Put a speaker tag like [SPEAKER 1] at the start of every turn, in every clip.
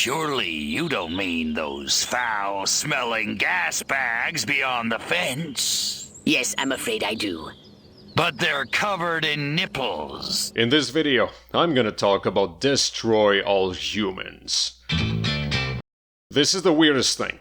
[SPEAKER 1] Surely you don't mean those foul-smelling gas bags beyond the fence?
[SPEAKER 2] Yes, I'm afraid I do.
[SPEAKER 1] But they're covered in nipples.
[SPEAKER 3] In this video, I'm gonna talk about Destroy All Humans. This is the weirdest thing.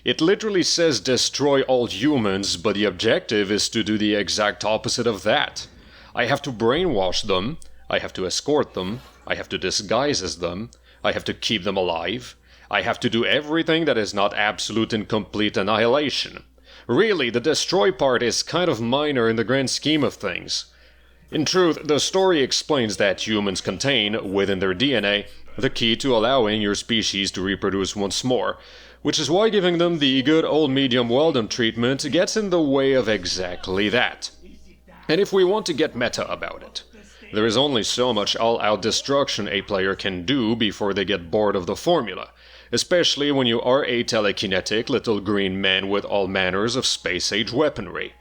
[SPEAKER 3] It literally says destroy all humans, but the objective is to do the exact opposite of that. I have to brainwash them, I have to escort them, I have to disguise as them, I have to keep them alive, I have to do everything that is not absolute and complete annihilation. Really, the destroy part is kind of minor in the grand scheme of things. In truth, the story explains that humans contain, within their DNA, the key to allowing your species to reproduce once more, which is why giving them the good old medium well-done treatment gets in the way of exactly that. And if we want to get meta about it, there is only so much all-out destruction a player can do before they get bored of the formula, especially when you are a telekinetic little green man with all manners of space-age weaponry.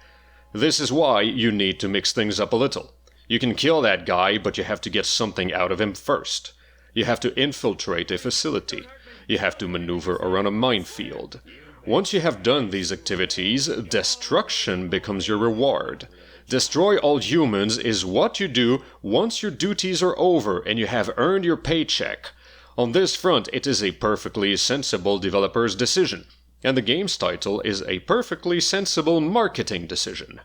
[SPEAKER 3] This is why you need to mix things up a little. You can kill that guy, but you have to get something out of him first. You have to infiltrate a facility. You have to maneuver around a minefield. Once you have done these activities, destruction becomes your reward. Destroy all humans is what you do once your duties are over and you have earned your paycheck. On this front, it is a perfectly sensible developer's decision, and the game's title is a perfectly sensible marketing decision.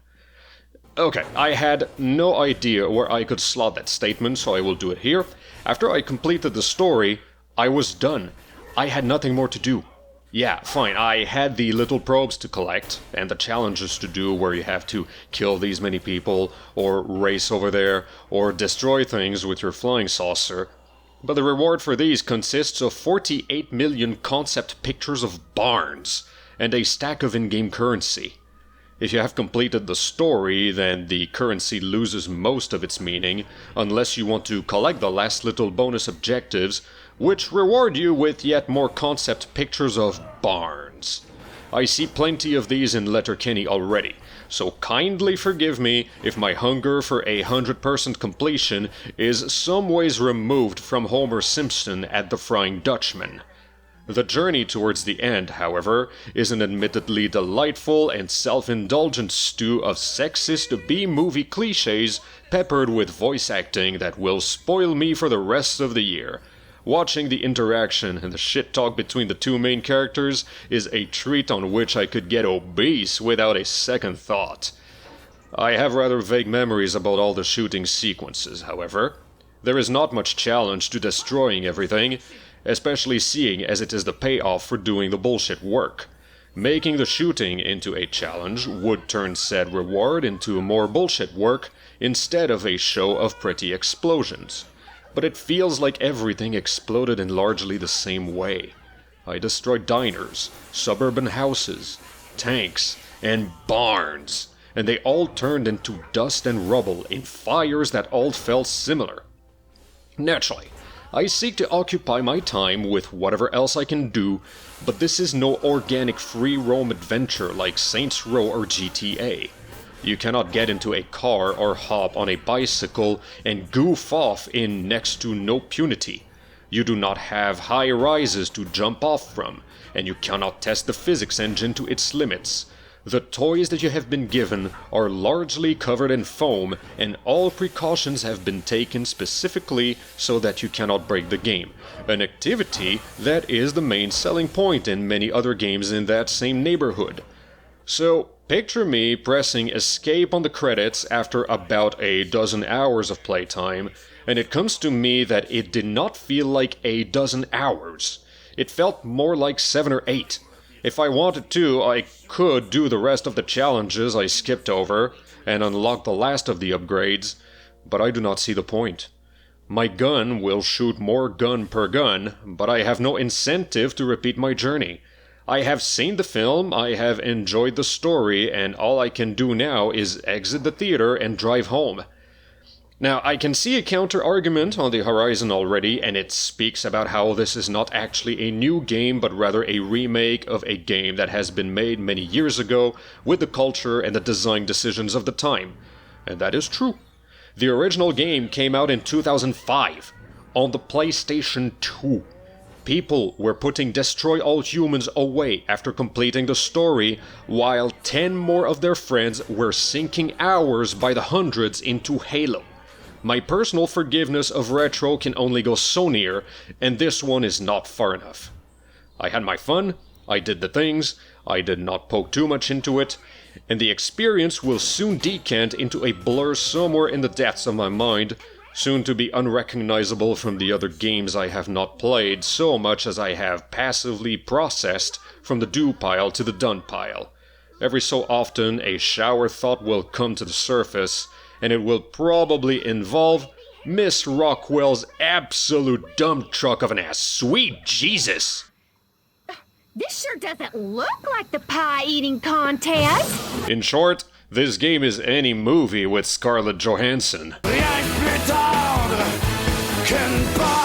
[SPEAKER 3] Okay, I had no idea where I could slot that statement, so I will do it here. After I completed the story, I was done. I had nothing more to do. Yeah, fine, I had the little probes to collect, and the challenges to do where you have to kill these many people, or race over there, or destroy things with your flying saucer. But the reward for these consists of 48 million concept pictures of barns, and a stack of in-game currency. If you have completed the story, then the currency loses most of its meaning, unless you want to collect the last little bonus objectives, which reward you with yet more concept pictures of barns. I see plenty of these in Letterkenny already, so kindly forgive me if my hunger for 100% completion is some ways removed from Homer Simpson at the Frying Dutchman. The journey towards the end, however, is an admittedly delightful and self-indulgent stew of sexist B-movie cliches peppered with voice acting that will spoil me for the rest of the year. Watching the interaction and the shit talk between the two main characters is a treat on which I could get obese without a second thought. I have rather vague memories about all the shooting sequences, however. There is not much challenge to destroying everything, especially seeing as it is the payoff for doing the bullshit work. Making the shooting into a challenge would turn said reward into more bullshit work instead of a show of pretty explosions. But it feels like everything exploded in largely the same way. I destroyed diners, suburban houses, tanks, and barns, and they all turned into dust and rubble in fires that all felt similar. Naturally, I seek to occupy my time with whatever else I can do, but this is no organic free-roam adventure like Saints Row or GTA. You cannot get into a car or hop on a bicycle and goof off in next to no punity. You do not have high rises to jump off from, and you cannot test the physics engine to its limits. The toys that you have been given are largely covered in foam, and all precautions have been taken specifically so that you cannot break the game, an activity that is the main selling point in many other games in that same neighborhood. So, picture me pressing escape on the credits after about a dozen hours of playtime, and it comes to me that it did not feel like a dozen hours. It felt more like 7 or 8. If I wanted to, I could do the rest of the challenges I skipped over and unlock the last of the upgrades, but I do not see the point. My gun will shoot more gun per gun, but I have no incentive to repeat my journey. I have seen the film, I have enjoyed the story, and all I can do now is exit the theater and drive home. Now, I can see a counter-argument on the horizon already, and it speaks about how this is not actually a new game, but rather a remake of a game that has been made many years ago with the culture and the design decisions of the time. And that is true. The original game came out in 2005 on the PlayStation 2. people were putting Destroy All Humans away after completing the story, while 10 more of their friends were sinking hours by the hundreds into Halo. My personal forgiveness of Retro can only go so near, and this one is not far enough. I had my fun, I did the things, I did not poke too much into it, and the experience will soon decant into a blur somewhere in the depths of my mind, soon to be unrecognizable from the other games I have not played so much as I have passively processed from the do pile to the done pile. Every so often a shower thought will come to the surface, and it will probably involve Miss Rockwell's absolute dump truck of an ass. Sweet Jesus!
[SPEAKER 2] This sure doesn't look like the pie-eating contest.
[SPEAKER 3] In short, this game is any movie with Scarlett Johansson.
[SPEAKER 1] The Eiffel Tower can buy